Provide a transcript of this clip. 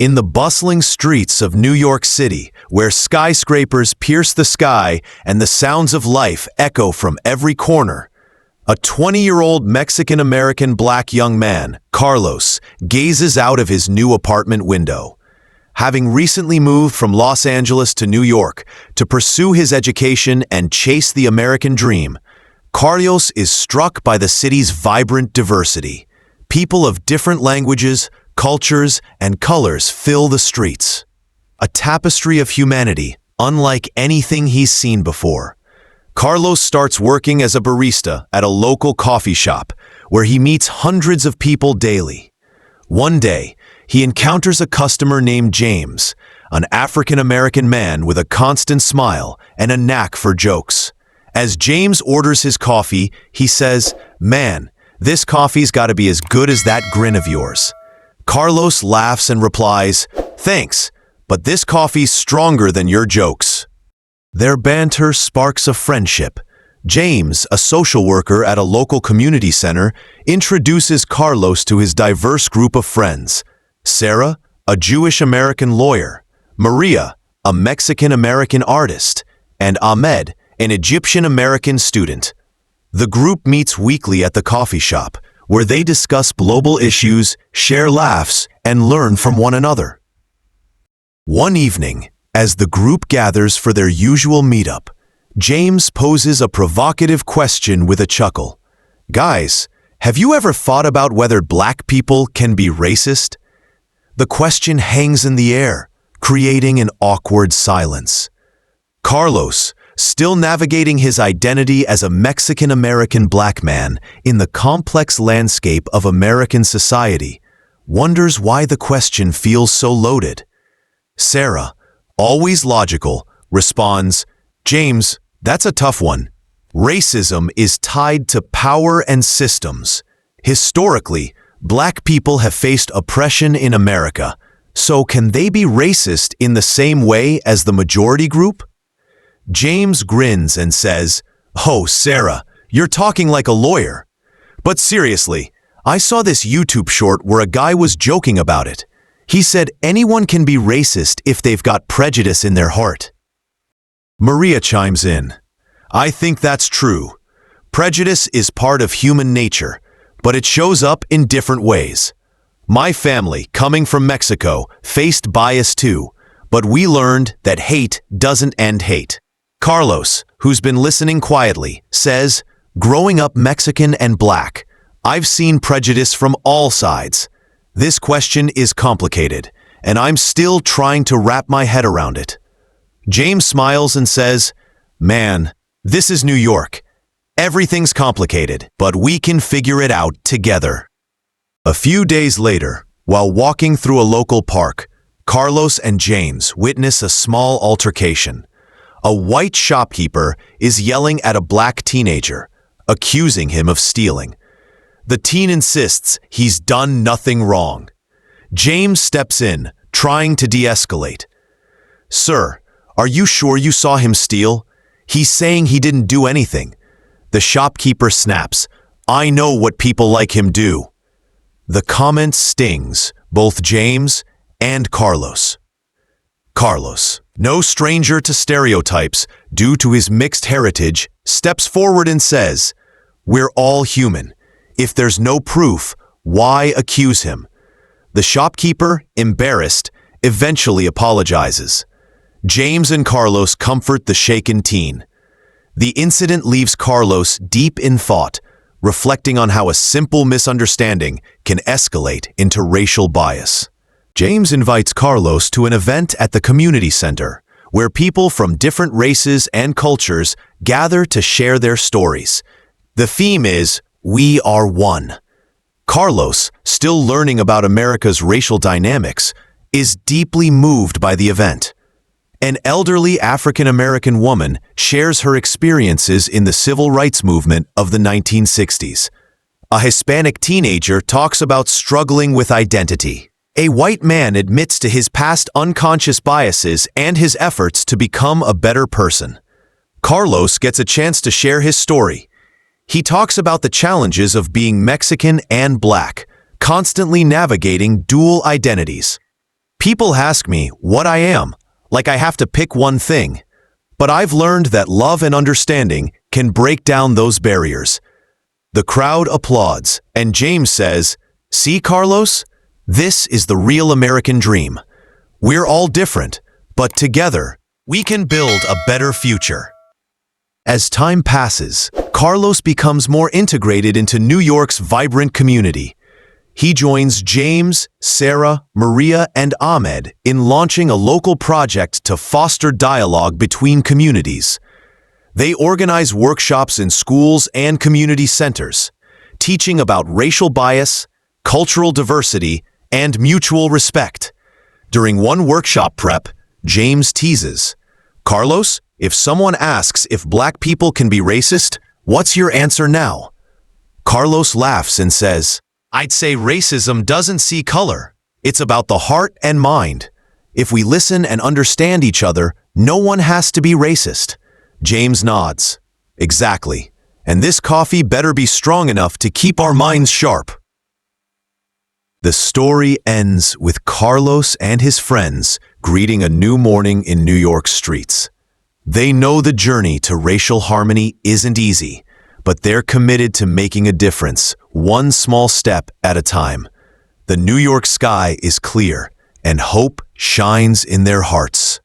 In the bustling streets of New York City, where skyscrapers pierce the sky and the sounds of life echo from every corner, a 20-year-old Mexican-American black young man, Carlos, gazes out of his new apartment window. Having recently moved from Los Angeles to New York to pursue his education and chase the American dream, Carlos is struck by the city's vibrant diversity. People of different languages, cultures, and colors fill the streets. A tapestry of humanity, unlike anything he's seen before. Carlos starts working as a barista at a local coffee shop, where he meets hundreds of people daily. One day, he encounters a customer named James, an African-American man with a constant smile and a knack for jokes. As James orders his coffee, he says, "Man, this coffee's got to be as good as that grin of yours." Carlos laughs and replies, "Thanks, but this coffee's stronger than your jokes." Their banter sparks a friendship. James, a social worker at a local community center, introduces Carlos to his diverse group of friends. Sarah, a Jewish-American lawyer, Maria, a Mexican-American artist, and Ahmed, an Egyptian-American student. The group meets weekly at the coffee shop, where they discuss global issues, share laughs, and learn from one another. One evening, as the group gathers for their usual meetup, James poses a provocative question with a chuckle. "Guys, have you ever thought about whether black people can be racist?" The question hangs in the air, creating an awkward silence. Carlos, still navigating his identity as a Mexican-American black man in the complex landscape of American society, wonders why the question feels so loaded. Sarah, always logical, responds, "James, that's a tough one. Racism is tied to power and systems. Historically, black people have faced oppression in America, so can they be racist in the same way as the majority group?" James grins and says, "Oh, Sarah, you're talking like a lawyer. But seriously, I saw this YouTube short where a guy was joking about it. He said anyone can be racist if they've got prejudice in their heart." Maria chimes in, "I think that's true. Prejudice is part of human nature, but it shows up in different ways. My family, coming from Mexico, faced bias too, but we learned that hate doesn't end hate." Carlos, who's been listening quietly, says, "Growing up Mexican and black, I've seen prejudice from all sides. This question is complicated, and I'm still trying to wrap my head around it." James smiles and says, "Man, this is New York. Everything's complicated, but we can figure it out together." A few days later, while walking through a local park, Carlos and James witness a small altercation. A white shopkeeper is yelling at a black teenager, accusing him of stealing. The teen insists he's done nothing wrong. James steps in, trying to de-escalate. "Sir, are you sure you saw him steal? He's saying he didn't do anything." The shopkeeper snaps, "I know what people like him do." The comment stings both James and Carlos. Carlos, no stranger to stereotypes due to his mixed heritage, steps forward and says, "We're all human. If there's no proof, why accuse him?" The shopkeeper, embarrassed, eventually apologizes. James and Carlos comfort the shaken teen. The incident leaves Carlos deep in thought, reflecting on how a simple misunderstanding can escalate into racial bias. James invites Carlos to an event at the community center, where people from different races and cultures gather to share their stories. The theme is, "We are one." Carlos, still learning about America's racial dynamics, is deeply moved by the event. An elderly African-American woman shares her experiences in the civil rights movement of the 1960s. A Hispanic teenager talks about struggling with identity. A white man admits to his past unconscious biases and his efforts to become a better person. Carlos gets a chance to share his story. He talks about the challenges of being Mexican and black, constantly navigating dual identities. People ask me what I am, like I have to pick one thing. But I've learned that love and understanding can break down those barriers. The crowd applauds, and James says, "See, Carlos? This is the real American dream. We're all different, but together, we can build a better future." As time passes, Carlos becomes more integrated into New York's vibrant community. He joins James, Sarah, Maria, and Ahmed in launching a local project to foster dialogue between communities. They organize workshops in schools and community centers, teaching about racial bias, cultural diversity, and mutual respect. During one workshop prep, James teases, "Carlos, if someone asks if black people can be racist, what's your answer now?" Carlos laughs and says, "I'd say racism doesn't see color. It's about the heart and mind. If we listen and understand each other, no one has to be racist." James nods. "Exactly. And this coffee better be strong enough to keep our minds sharp." The story ends with Carlos and his friends greeting a new morning in New York streets. They know the journey to racial harmony isn't easy, but they're committed to making a difference, one small step at a time. The New York sky is clear, and hope shines in their hearts.